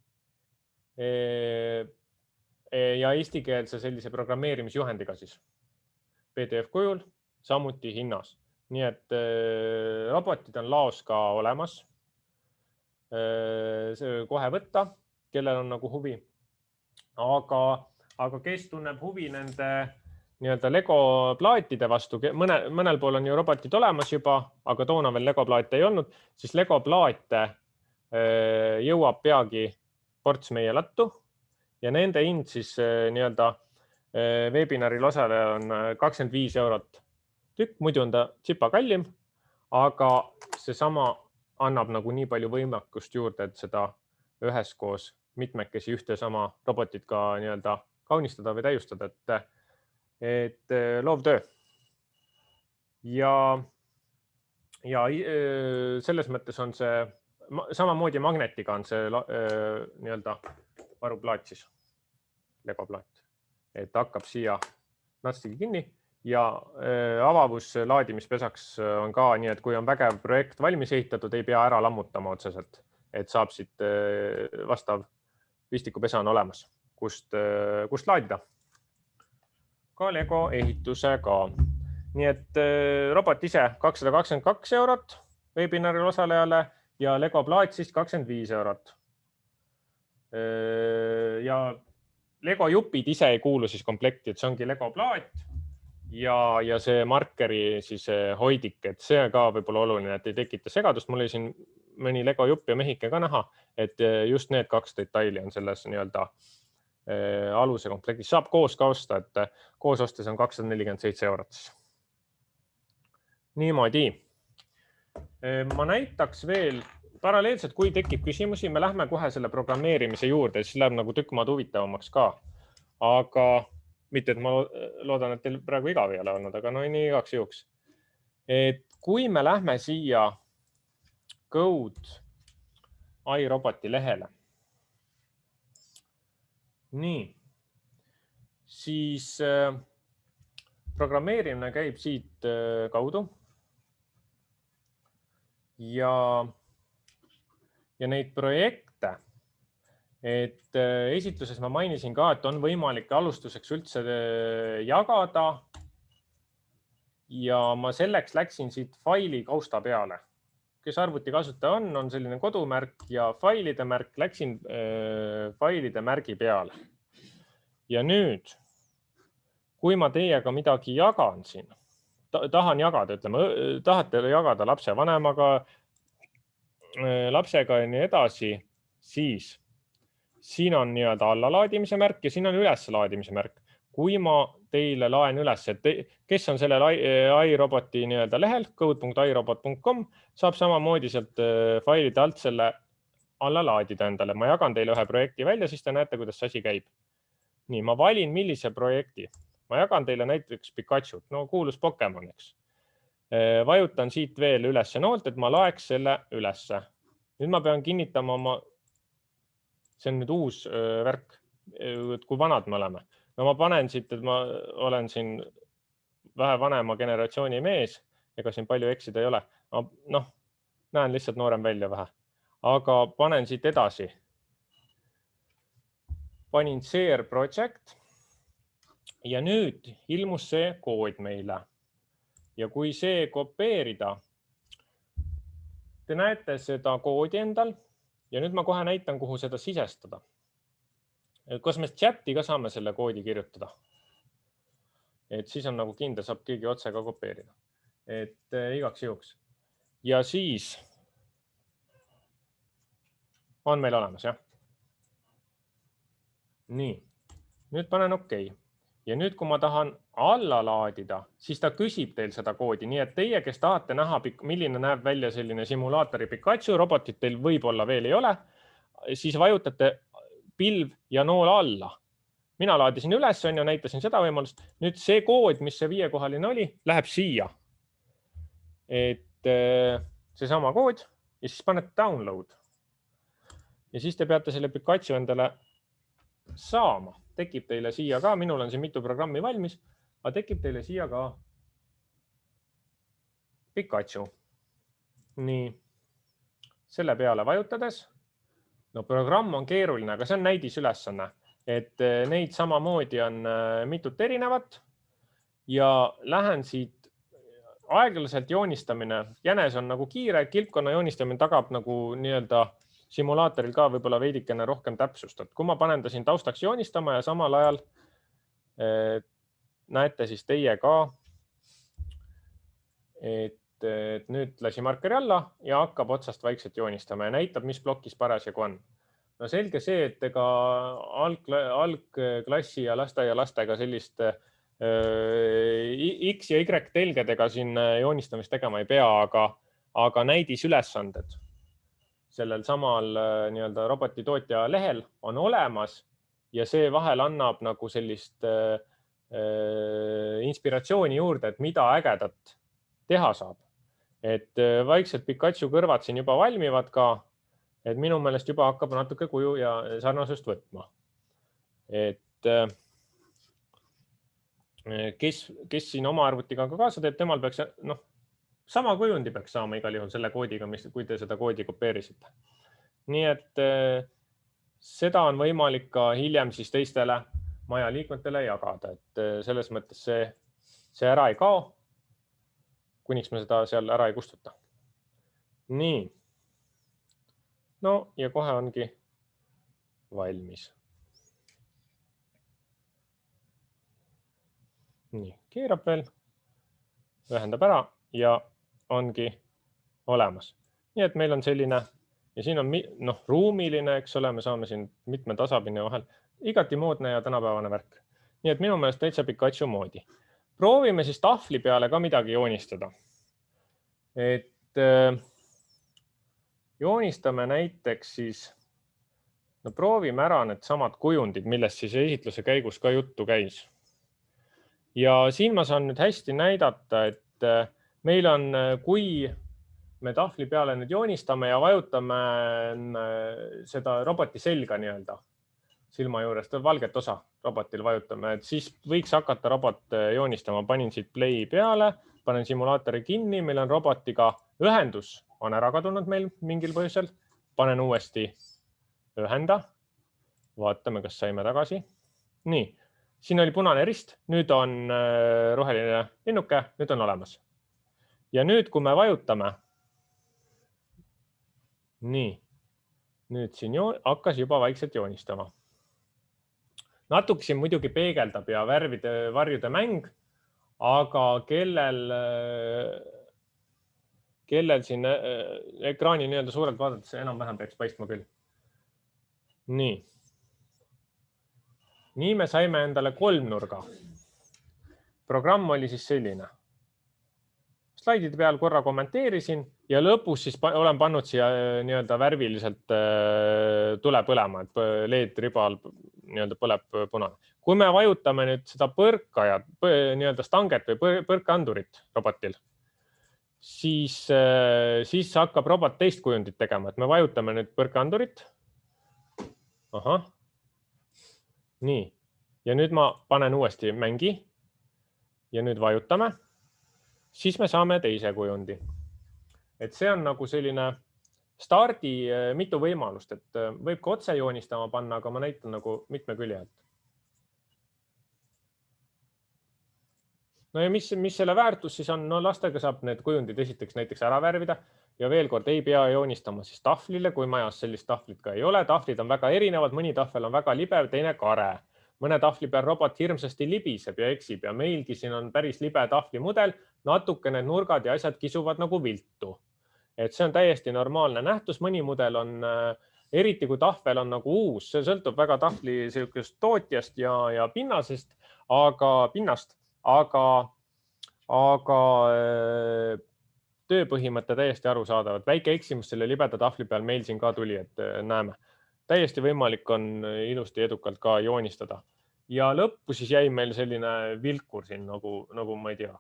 ja eestikeelse sellise programmeerimisjuhendiga siis PDF kujul, samuti hinnas. Nii et robotid on laos ka olemas. See kohe võtta, kellel on nagu huvi. Aga kes tunneb huvi nende nii-öelda Lego plaatide vastu, mõnel pool on ju robotid olemas juba, aga toona veel Lego plaate ei olnud, siis Lego plaate jõuab peagi ports meie lattu ja nende hind siis nii-öelda webinaril osaleja on 25 € tükk, muidu on ta tsipa kallim, aga seesama annab nagu nii palju võimekust juurde, et seda üheskoos mitmekesi ühte sama robotit ka nii-öelda kaunistada või täiustada, et loovtöö. Ja selles mõttes on see samamoodi magnetiga on see nii-öelda varuplaat siis, Lego plaat, et hakkab siia natstiga kinni ja avavus laadimispesaks on ka nii, et kui on vägev projekt valmis ehitatud, ei pea ära lammutama otseselt, et saab siit vastav pistikupesa on olemas, kust laadida. Ka Lego ehitusega. Nii et robot ise 222 € webinaril osalejale ja Lego plaat siis 25 €. Ja Lego jupid ise ei kuulu siis komplekti, et see ongi Lego plaat ja see markeri siis hoidik, et see ka võib-olla oluline, et ei tekita segadust. Mul oli siin mõni Lego jupp ja mehike ka näha, et just need 2 detaili on selles nii-öelda aluse komplektis. Saab koos ka osta, et koos ostes on 247 eurot. Niimoodi. Ma näitaks veel paralleelselt, kui tekib küsimusi, me lähme kohe selle programmeerimise juurde, siis läheb nagu tükk maad huvitavamaks ka. Aga mitte, et ma loodan, et teil praegu igav ei ole olnud, aga no nii igaks juhuks. Et kui me lähme siia Code iRoboti lehele, nii, siis programmeerimine käib siit kaudu ja neid projekte, et esitluses ma mainisin ka, et on võimalik alustuseks üldse jagada ja ma selleks läksin siit faili kausta peale. Kes arvutikasutaja on selline kodumärk ja failide märk, läksin failide märgi peale. Ja nüüd, kui ma teiega midagi jagan siin, tahan jagada, ütleme, tahate jagada lapsevanemaga, lapsega ja nii edasi, siis siin on nii-öelda allalaadimise märk ja siin on ülesalaadimise märk. Kui ma teile laen üles, et kes on selle iRoboti nii-öelda lehel, code.irobot.com, saab samamoodi sealt failide alt selle alla laadida endale. Ma jagan teile ühe projekti välja, siis te näete, kuidas see asi käib. Nii, ma valin millise projekti. Ma jagan teile näiteks Pikachu, no kuulus Pokemon, eks. Vajutan siit veel ülesse noolt, et ma laeks selle ülesse. Nüüd ma pean kinnitama oma, see on nüüd uus värk, kui vanad me oleme. No ma panen siit, et ma olen siin vähe vanema generatsiooni mees, ega siin palju eksida ei ole. Noh, näen lihtsalt noorem välja vähe. Aga panen siit edasi. Panin share project ja nüüd ilmus see kood meile. Ja kui see kopeerida, te näete seda koodi endal ja nüüd ma kohe näitan, kuhu seda sisestada. Kas me chati ka saame selle koodi kirjutada? Et siis on nagu kindel, saab keegi otse ka kopeerida. Et igaks juhuks. Ja siis on meil olemas, jah? Nii, nüüd panen OK. Ja nüüd, kui ma tahan alla laadida, siis ta küsib teil seda koodi. Nii et teie, kes tahate näha, milline näeb välja selline simulaatori Pikachu, robotit teil võib-olla veel ei ole, siis vajutate pilv ja nool alla. Mina laadisin üles, on ju, näitasin seda võimalust. Nüüd see kood, mis see 5-kohaline oli, läheb siia. Et see sama kood ja siis panete download. Ja siis te peate selle Pikachu endale saama. Tekib teile siia ka, minul on siin mitu programmi valmis, aga tekib teile siia ka Pikachu. Nii, selle peale vajutades. No programm on keeruline, aga see on näidisülesanne, et neid samamoodi on mitut erinevat ja lähen siit aeglaselt joonistamine. Jänes on nagu kiire, kilpkonna joonistamine tagab nagu nii-öelda simulaatoril ka võib-olla veidikene rohkem täpsust. Et kui ma panen ta siin taustaks joonistama ja samal ajal näete siis teie ka, et nüüd lasi markeri alla ja hakkab otsast vaikselt joonistama ja näitab, mis plokis parasjagu on. No selge see, et ega algklassi ja lastega sellist X ja Y telgedega siin joonistamist tegema ei pea, aga näidisülesanded sellel samal nii-öelda robotitootja lehel on olemas ja see vahel annab nagu sellist inspiratsiooni juurde, et mida ägedat teha saab. Et vaikselt Pikachu kõrvad siin juba valmivad ka, et minu meelest juba hakkab natuke kuju ja sarnasust võtma. Et kes siin oma arvutiga ka kaasa teeb, temal peaks, noh, sama kujundi peaks saama igal juhul selle koodiga, kui te seda koodi kopeerisite. Nii et seda on võimalik ka hiljem siis teistele maja liikmetele jagada, et selles mõttes see ära ei kao, kuniks me seda seal ära ei kustuta. Nii. No ja kohe ongi valmis. Nii, keerab veel, ühendab ära ja ongi olemas. Nii et meil on selline ja siin on ruumiline, eks ole, me saame siin mitme tasapinne vahel. Igati moodne ja tänapäevane värk. Nii et minu meelest täitsa Pikachu moodi. Proovime siis tahvli peale ka midagi joonistada. Et joonistame näiteks siis, proovime ära need samad kujundid, millest siis esitluse käigus ka juttu käis. Ja siin ma saan nüüd hästi näidata, et meil on, kui me tahvli peale nüüd joonistame ja vajutame seda roboti selga nii-öelda silma juurest, valget osa robotil vajutame, et siis võiks hakata robot joonistama. Panin siit play peale, panen simulaatori kinni, meil on robotiga ühendus, on ära kadunud meil mingil põhjusel. Panen uuesti ühenda, vaatame, kas saime tagasi. Nii, siin oli punane rist, nüüd on roheline linnuke, nüüd on olemas. Ja nüüd, kui me vajutame, nii, nüüd siin hakkas juba vaikselt joonistama. Natuke siin muidugi peegeldab ja värvide varjude mäng, aga kellel siin ekraani nii-öelda suurelt vaadates enam-vähem peaks paistma küll. Nii. Nii me saime endale kolmnurga. Programm oli siis selline. Slaidide peal korra kommenteerisin ja lõpus siis olen pannud siia nii-öelda värviliselt tule põlema, et LED-ribal nii-öelda põleb punane. Kui me vajutame nüüd seda põrkajat, nii-öelda stanget või põrkandurit robotil, siis hakkab robot teist kujundit tegema, et me vajutame nüüd põrkandurit. Ahah. Nii. Ja nüüd ma panen uuesti mängi ja nüüd vajutame. Siis me saame teise kujundi. Et see on nagu selline stardi mitu võimalust, et võib ka otse joonistama panna, aga ma näitan nagu mitme külje alt. No ja mis selle väärtus siis on? No lastega saab need kujundid esiteks näiteks ära värvida ja veel kord ei pea joonistama siis tahvlile, kui majas sellist tahvlit ka ei ole. Tahvlid on väga erinevad, mõni tahvel on väga libe, teine kare. Mõne tahvli peal robot hirmsasti libiseb ja eksib ja meilgi siin on päris libe tahvlimudel, natuke need nurgad ja asjad kisuvad nagu viltu. Et see on täiesti normaalne nähtus, mõni mudel on, eriti kui tahvel on nagu uus, see sõltub väga tahvli tootjast ja pinnast, aga tööpõhimõte täiesti arusaadav, et väike eksimus selle libeda tahvli peal meil siin ka tuli, et näeme. Täiesti võimalik on ilusti edukalt ka joonistada. Ja lõppu siis jäi meil selline vilkur siin, nagu ma ei tea,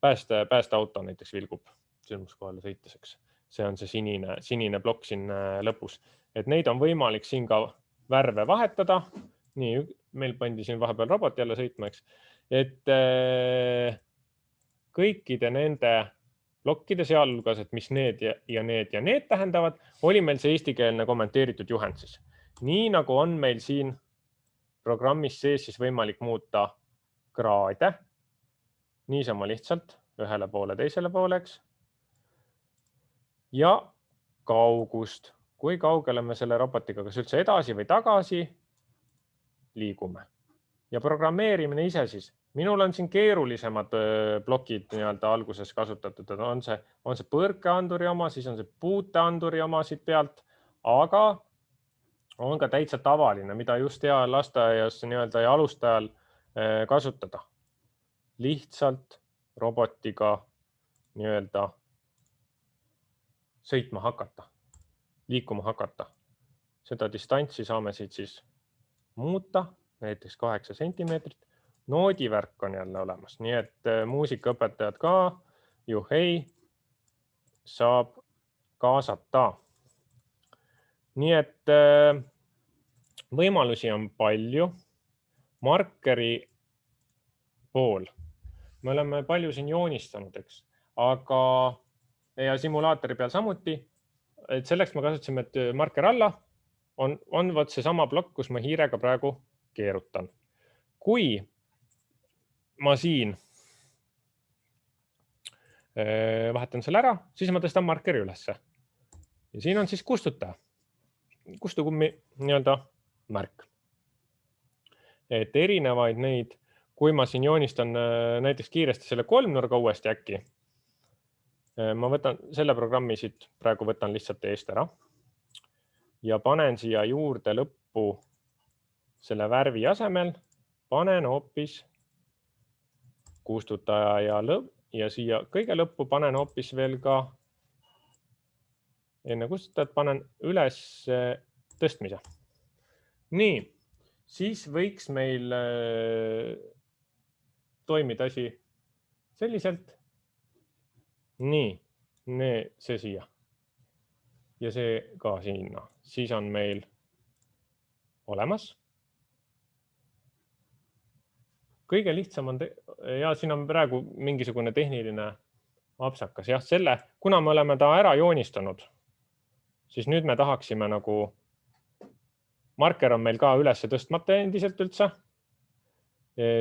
päästeauto näiteks vilgub sündmuskohale sõiteseks. See on see sinine plokk siin lõpus. Et neid on võimalik siin ka värve vahetada. Nii, meil pandi siin vahepeal robot jälle sõitma, eks. Et kõikide nende plokkide sealhulgas, et mis need ja need tähendavad, oli meil see eestikeelne kommenteeritud juhend siis. Nii nagu on meil siin programmis sees siis võimalik muuta kraade, niisama lihtsalt ühele poole, teisele pooleks ja kaugust, kui kaugele me selle robotiga kas üldse edasi või tagasi liigume. Ja programmeerimine ise siis. Minul on siin keerulisemad plokid nii-öelda alguses kasutatud, on see põrkeanduri oma, siis on see puuteanduri oma siit pealt, aga on ka täitsa tavaline, mida just hea lasteaias nii-öelda ja alustajal kasutada. Lihtsalt robotiga nii-öelda sõitma hakata, liikuma hakata. Seda distantsi saame siit siis muuta, näiteks 8 sentimeetrit. Noodivärk on jälle olemas, nii et muusikaõpetajad ka, juhei, saab kaasata. Nii et võimalusi on palju. Markeri pool. Me oleme palju siin joonistanud, eks, aga ja simulaatori peal samuti. Et selleks me kasutasime, et marker alla on võt see sama plokk, kus ma hiirega praegu keerutan. Kui ma siin vahetan selle ära, siis ma tõstan markeri ülesse. Ja siin on siis kustutaja. Kustukummi nii-öelda märk. Et erinevaid neid, kui ma siin joonistan näiteks kiiresti selle kolmnurga uuesti äkki, ma võtan selle programmi siit, praegu võtan lihtsalt eest ära. ja panen siia juurde lõppu selle värvi asemel, panen hoopis kustutaja ja siia kõige lõppu panen hoopis veel ka enne kustutajat panen üles tõstmise. Nii, siis võiks meil toimida asi selliselt. Nii, see siia. Ja see ka sinna. Siis on meil olemas. Kõige lihtsam on, ja siin on praegu mingisugune tehniline apsakas. Jah, selle, kuna me oleme ta ära joonistanud, siis nüüd me tahaksime nagu, marker on meil ka üles tõstmata endiselt üldse,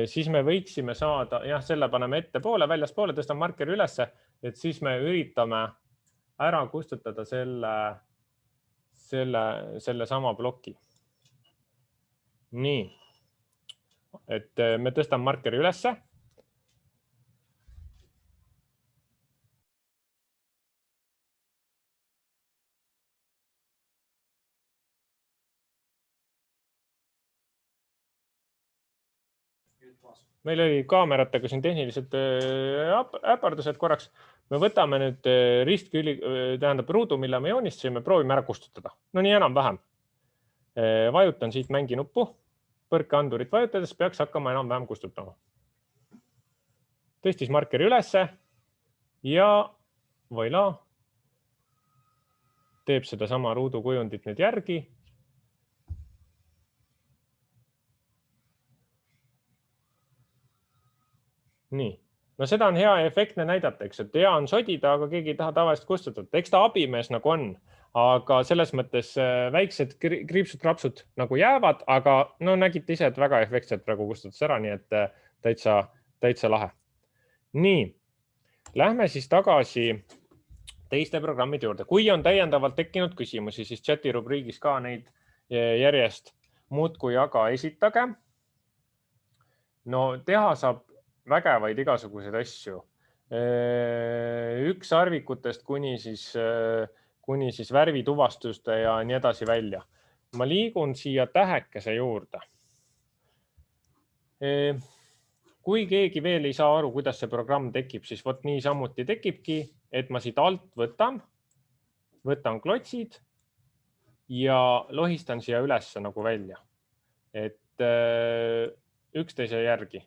siis me võiksime saada, jah, selle paneme ettepoole, väljaspoole, tõstame markeri ülesse, et siis me üritame ära kustutada selle sama ploki. Nii, et me tõstame markeri ülesse. Meil oli kaameratega siin tehnilised äpardused korraks. Me võtame nüüd ristküli, tähendab ruudu, mille me joonistasime, proovime ära kustutada. No nii enam-vähem. Vajutan siit mängi nuppu. Põrkeandurit vajutades peaks hakkama enam-vähem kustutama. Tõstis markeri ülesse ja voila. Teeb seda sama ruudu kujundit nüüd järgi. Nii, no seda on hea efektne näidata, eks, et hea on sodida, aga keegi ei taha tavaliselt kustutada. Eks ta abimees nagu on, aga selles mõttes väiksed kriipsud-krapsud nagu jäävad, aga no nägite ise, et väga efektselt praegu kustutas ära, nii et täitsa lahe. Nii, lähme siis tagasi teiste programmide juurde. Kui on täiendavalt tekkinud küsimusi, siis chati rubriigis ka neid järjest muudkui aga esitage. No teha saab vägevaid igasuguseid asju. Üks arvikutest kuni siis värvituvastuste ja nii edasi välja. Ma liigun siia tähekese juurde. Kui keegi veel ei saa aru, kuidas see programm tekib, siis vot nii samuti tekibki, et ma siit alt võtan klotsid ja lohistan siia üles nagu välja. Et üksteise järgi.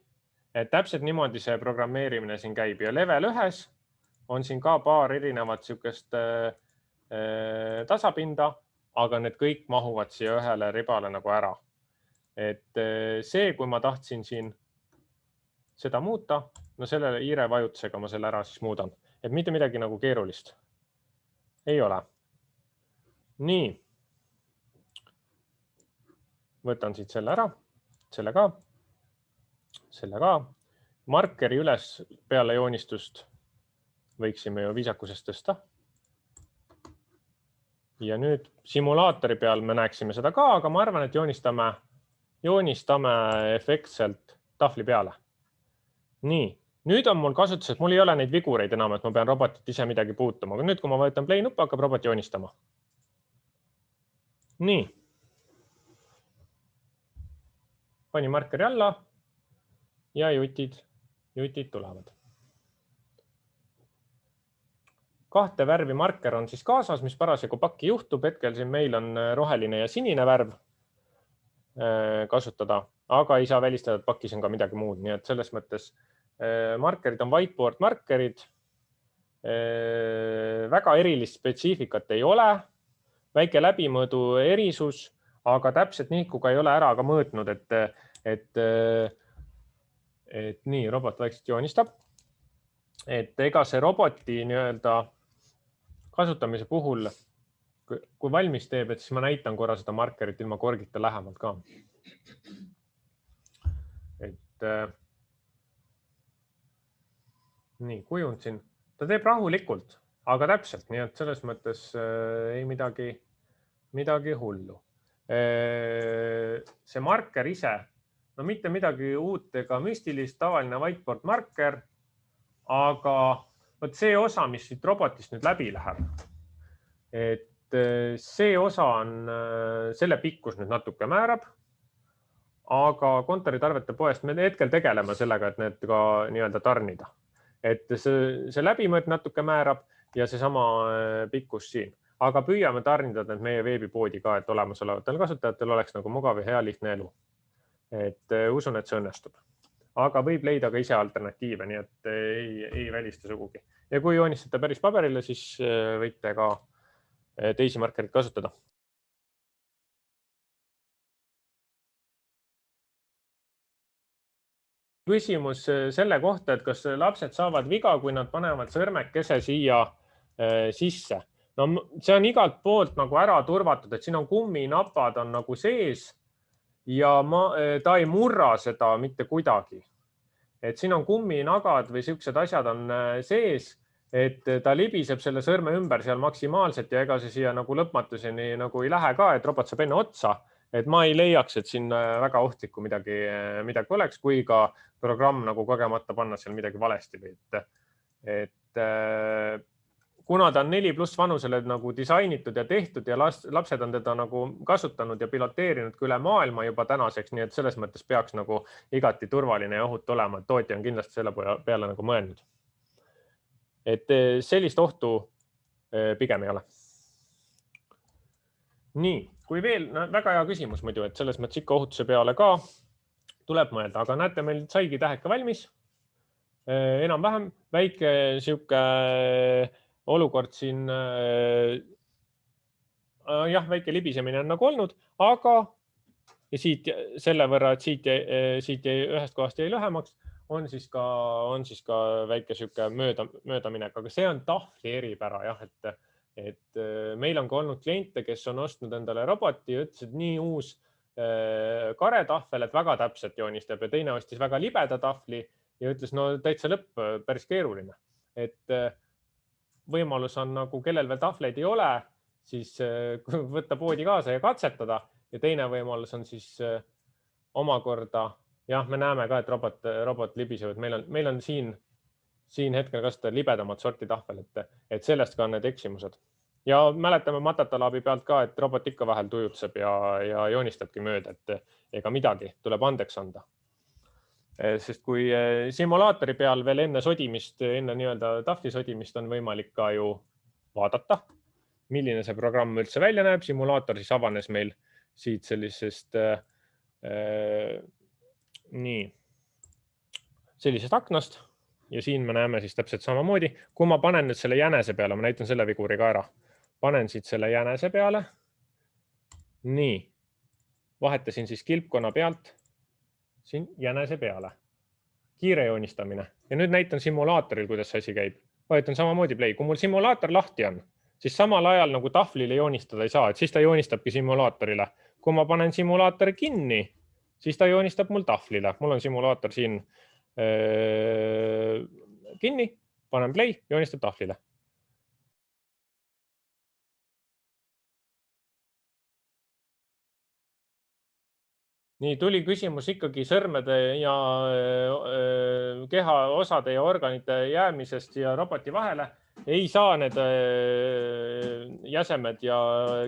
Et täpselt niimoodi see programmeerimine siin käib ja level 1 on siin ka paar erinevat sükest tasapinda, aga need kõik mahuvad siia ühele ribale nagu ära. Et see, kui ma tahtsin siin seda muuta, no selle hiire vajutusega ma selle ära siis muudan. Et mitte midagi nagu keerulist ei ole. Nii. Võtan siit selle ära, selle ka. Markeri üles peale joonistust võiksime ju viisakusest tõsta. Ja nüüd simulaatori peal me näeksime seda ka, aga ma arvan, et joonistame efektselt tahvli peale. Nii, nüüd on mul kasutuses, mul ei ole neid vigureid enam, et ma pean robotit ise midagi puutuma, aga nüüd, kui ma vajutan play nuppu, hakkab robot joonistama. Nii. Pani markeri alla. Ja jutid tulevad. Kahte värvi marker on siis kaasas, mis parasjagu pakki juhtub. Hetkel siin meil on roheline ja sinine värv kasutada, aga ei saa välistada, et pakis on ka midagi muud. Nii et selles mõttes markerid on whiteboard markerid. Väga erilist spetsiifikat ei ole. Väike läbimõõdu erisus, aga täpselt nii, kui ka ei ole ära ka mõõtnud, et nii, robot vaikselt joonistab. Et ega see roboti nii-öelda kasutamise puhul, kui valmis teeb, et siis ma näitan korra seda markerit ilma korgita lähemalt ka. Et nii, kujund siin. Ta teeb rahulikult, aga täpselt, nii et selles mõttes ei midagi hullu. See marker ise, no mitte midagi uut ega müstilist, tavaline whiteboard marker, aga võt see osa, mis siit robotist nüüd läbi läheb, et see osa on, selle pikkus nüüd natuke määrab, aga kontoritarvete poest me hetkel tegeleme sellega, et need ka nii-öelda tarnida. Et see läbimõõt natuke määrab ja seesama pikkus siin, aga püüame tarnida need meie veebipoodi ka, et olemasolevatel kasutajatel oleks nagu mugav ja hea lihtne elu. Et usun, et see õnnestub. Aga võib leida ka ise alternatiive, nii et ei välista sugugi. Ja kui joonistate päris paberile, siis võite ka teisi markerid kasutada. Küsimus selle kohta, et kas lapsed saavad viga, kui nad panevad sõrmekese siia sisse. No see on igalt poolt nagu ära turvatud, et siin on kumminapad on nagu sees ja ta ei murra seda mitte kuidagi. Et siin on kumminagad või siuksed asjad on sees, et ta libiseb selle sõrme ümber seal maksimaalselt ja ega see siia nagu lõpmatuseni nagu ei lähe ka, et robot saab enne otsa. Et ma ei leiaks, et siin väga ohtlikku midagi oleks, kui ka programm nagu kogemata panna seal midagi valesti. Et kuna ta on 4+ vanusele nagu disainitud ja tehtud ja lapsed on teda nagu kasutanud ja piloteerinud üle maailma juba tänaseks, nii et selles mõttes peaks nagu igati turvaline ja ohut olema, et tootja on kindlasti selle peale nagu mõelnud. Et sellist ohtu pigem ei ole. Nii, kui veel, väga hea küsimus muidu, et selles mõttes ikka ohutuse peale ka tuleb mõelda, aga näete, meil saigi täheka valmis. Enam-vähem väike siuke olukord siin, jah, väike libisemine on nagu olnud, aga siit selle võrra, et siit jäi ühest kohast jäi lühemaks, on siis ka väike siuke möödaminek, aga see on tahvli eripära, jah, et meil on ka olnud kliente, kes on ostnud endale roboti ja ütles, et nii uus karetahvel, et väga täpselt joonistab ja teine ostis väga libeda tahvli ja ütles, no täitsa lõpp, päris keeruline. Et võimalus on nagu, kellel veel tahvleid ei ole, siis võtta poodi kaasa ja katsetada ja teine võimalus on siis omakorda, jah, me näeme ka, et robot libisevad, meil on siin hetkel kasutada libedamat sorti tahvel, et sellest ka on need eksimused. Ja mäletame Matatalaabi pealt ka, et robot ikka vahel tujutseb ja joonistabki mööda, et ega midagi tuleb andeks anda. Sest kui simulaatori peal veel enne sodimist, enne nii-öelda tahvli sodimist on võimalik ka ju vaadata, milline see programm üldse välja näeb. Simulaator siis avanes meil siit sellisest sellisest aknast ja siin me näeme siis täpselt samamoodi. Kui ma panen nüüd selle jänese peale, ma näitan selle viguri ka ära. Panen siit selle jänese peale. Nii, vahetasin siis kilpkonna pealt siin jänese peale. Kiire joonistamine. Ja nüüd näitan simulaatoril, kuidas see asi käib. Vajutan samamoodi play. Kui mul simulaator lahti on, siis samal ajal nagu tahvlile joonistada ei saa, et siis ta joonistabki simulaatorile. Kui ma panen simulaatori kinni, siis ta joonistab mul tahvlile. Mul on simulaator siin kinni, panen play, joonistab tahvlile. Nii, tuli küsimus ikkagi sõrmede ja kehaosade ja organite jäämisest ja roboti vahele. Ei saa need jäsemed ja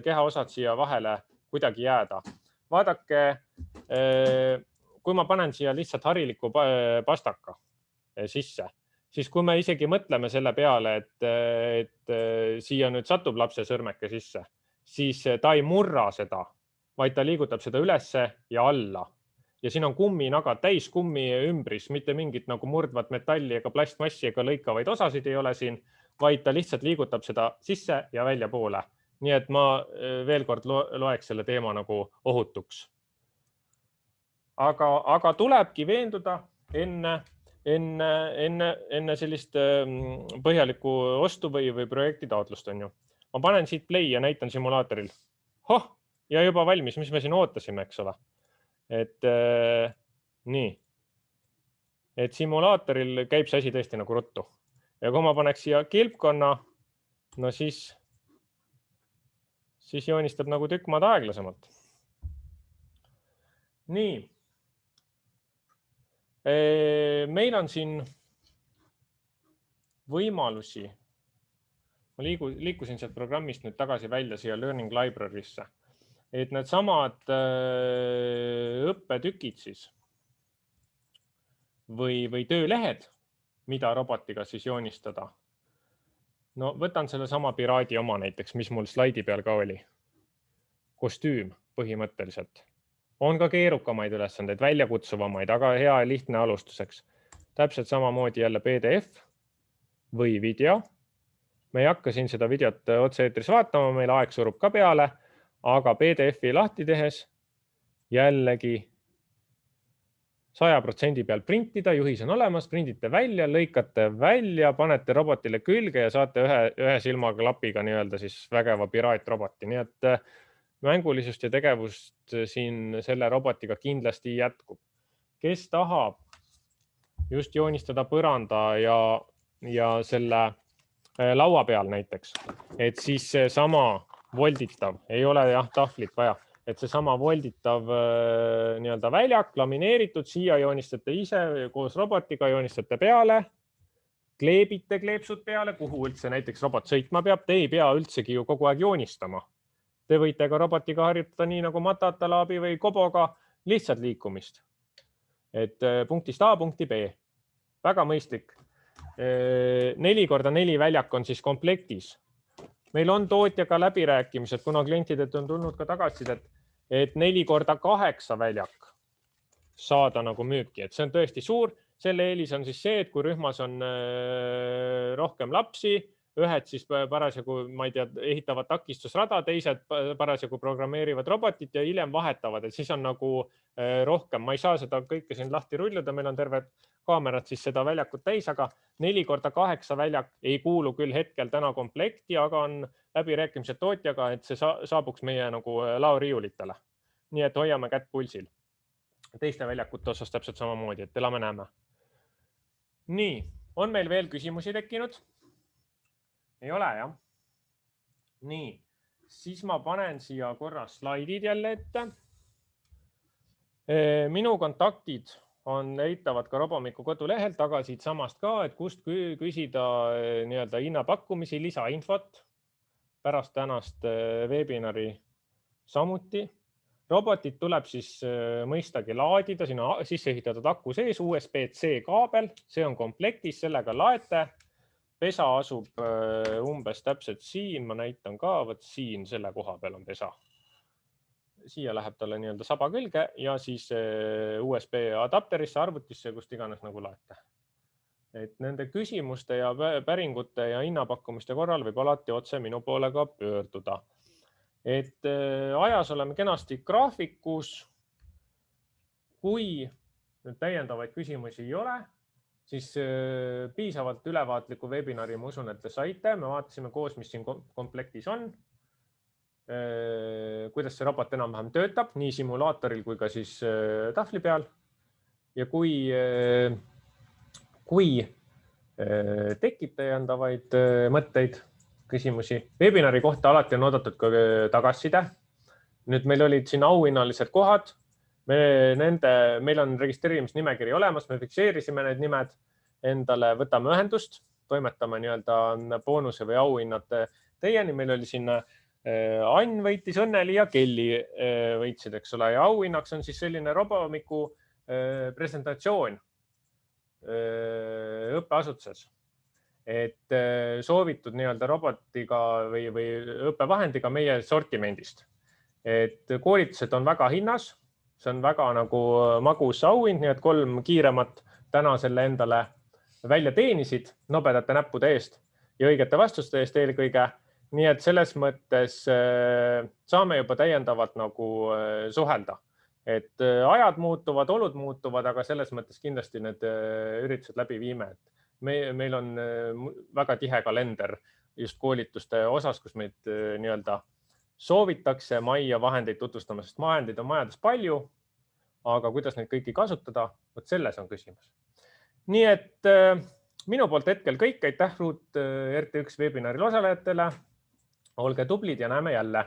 kehaosad siia vahele kuidagi jääda. Vaadake, kui ma panen siia lihtsalt hariliku pastaka sisse, siis kui me isegi mõtleme selle peale, et siia nüüd satub lapse sõrmeke sisse, siis ta ei murra seda, vaid ta liigutab seda ülesse ja alla. Ja siin on kumminagad, täis kummi ümbris, mitte mingit nagu murdvat metalli ega plastmassi ega lõikavaid osasid ei ole siin, vaid ta lihtsalt liigutab seda sisse ja välja poole. Nii et ma veel kord loeks selle teema nagu ohutuks. Aga tulebki veenduda enne sellist põhjalikku ostu või projekti taotlust on ju. Ma panen siit play ja näitan simulaatoril. Ja juba valmis, mis me siin ootasime, eks ole. Et nii. Et simulaatoril käib see asi tõesti nagu ruttu. Ja kui ma paneks siia kilpkonna, no siis joonistab nagu tükk maad aeglasemalt. Nii. Meil on siin võimalusi ma liikusin sealt programmist nüüd tagasi välja siia Learning Library'sse, et need samad õppetükid siis või töölehed, mida robotiga siis joonistada. No võtan selle sama Piraadi oma näiteks, mis mul slaidi peal ka oli. Kostüüm põhimõtteliselt. On ka keerukamaid ülesandeid, väljakutsuvamaid, aga hea ja lihtne alustuseks. Täpselt samamoodi jälle PDF või video. Me ei hakka siin seda videot otse-eetris vaatama, meil aeg surub ka peale, aga PDF-i lahti tehes jällegi 100% peal printida, juhis on olemas, prindite välja, lõikate välja, panete robotile külge ja saate ühe silmaklapiga nii-öelda siis vägeva piraatroboti. Nii et mängulisust ja tegevust siin selle robotiga kindlasti jätkub. Kes tahab just joonistada põranda ja selle laua peal näiteks, et siis see sama volditav, ei ole jah tahvlit vaja, et see sama volditav nii-öelda väljak, lamineeritud, siia joonistate ise koos robotiga, joonistate peale, kleebite kleepsud peale, kuhu üldse näiteks robot sõitma peab, te ei pea üldsegi ju kogu aeg joonistama. Te võite ka robotiga harjutada nii nagu matatalaabi või koboga lihtsalt liikumist. Et punktist A punkti B. Väga mõistlik. 4x4 väljak on siis komplektis. Meil on tootjaga läbirääkimised, kuna klientidelt on tulnud ka tagasisidet, et 4x8 väljak saada nagu müüki. Et see on tõesti suur. Selle eelis on siis see, et kui rühmas on rohkem lapsi, ühed siis parasjagu, ma ei tea, ehitavad takistusrada, teised parasjagu programmeerivad robotit ja hiljem vahetavad, et siis on nagu rohkem. Ma ei saa seda kõike siin lahti rulluda, meil on terved kaamerad siis seda väljakut täis, aga 4x8 väljak ei kuulu küll hetkel täna komplekti, aga on läbirääkimised tootjaga, et see saabuks meie nagu laoriiulitele. Nii et hoiame kätt pulsil. Teiste väljakute osas täpselt samamoodi, et elame-näeme. Nii, on meil veel küsimusi tekkinud? Ei ole, jah? Nii, siis ma panen siia korra slaidid jälle ette. Minu kontaktid on leitavad ka Robomiku kodulehelt, aga siit samast ka, et kust küsida nii-öelda hinnapakkumisi, lisainfot pärast tänast webinari samuti. Robotit tuleb siis mõistagi laadida, sinna sisse ehitatud aku sees, USB-C kaabel, see on komplektis, sellega laete. Pesa asub umbes täpselt siin, ma näitan ka, võt siin selle koha peal on pesa. Siia läheb talle nii-öelda saba külge ja siis USB adapterisse, arvutisse, kust iganes nagu laete. Et nende küsimuste ja päringute ja hinnapakkumiste korral võib alati otse minu poole ka pöörduda. Et ajas oleme kenasti graafikus. Kui nüüd täiendavaid küsimusi ei ole, siis piisavalt ülevaatliku webinari ma usun, et te saite. Me vaatasime koos, mis siin komplektis on. Kuidas see robot enam-vähem töötab, nii simulaatoril kui ka siis tahvli peal. Ja kui tekib täiendavaid mõtteid, küsimusi, webinari kohta alati on oodatud ka tagasiside. Nüüd meil olid siin auhinnalised kohad. Meil on registreerimisnimekiri olemas, me fikseerisime need nimed endale, võtame ühendust, toimetame nii-öelda boonuse või auhinnad teieni. Meil oli siin Ann võitis, Õnneli ja Kelly võitsid, eks ole, ja auhinnaks on siis selline Robomiku presentatsioon õppeasutuses. Et soovitud nii-öelda robotiga või õppevahendiga meie sortimendist. Et koolitused on väga hinnas, see on väga nagu magus auhind, nii et 3 kiiremat täna selle endale välja teenisid nobedate näppude eest ja õigete vastuste eest eelkõige. Nii et selles mõttes saame juba täiendavalt nagu suhelda. Et ajad muutuvad, olud muutuvad, aga selles mõttes kindlasti need üritused läbi viime. Meil on väga tihe kalender just koolituste osas, kus meid nii-öelda soovitakse majja vahendeid tutvustama, sest vahendeid on majades palju, aga kuidas neid kõiki kasutada, vot selles on küsimus. Nii et minu poolt hetkel kõik, aitäh RT1 webinaril osalejatele, olge tublid ja näeme jälle.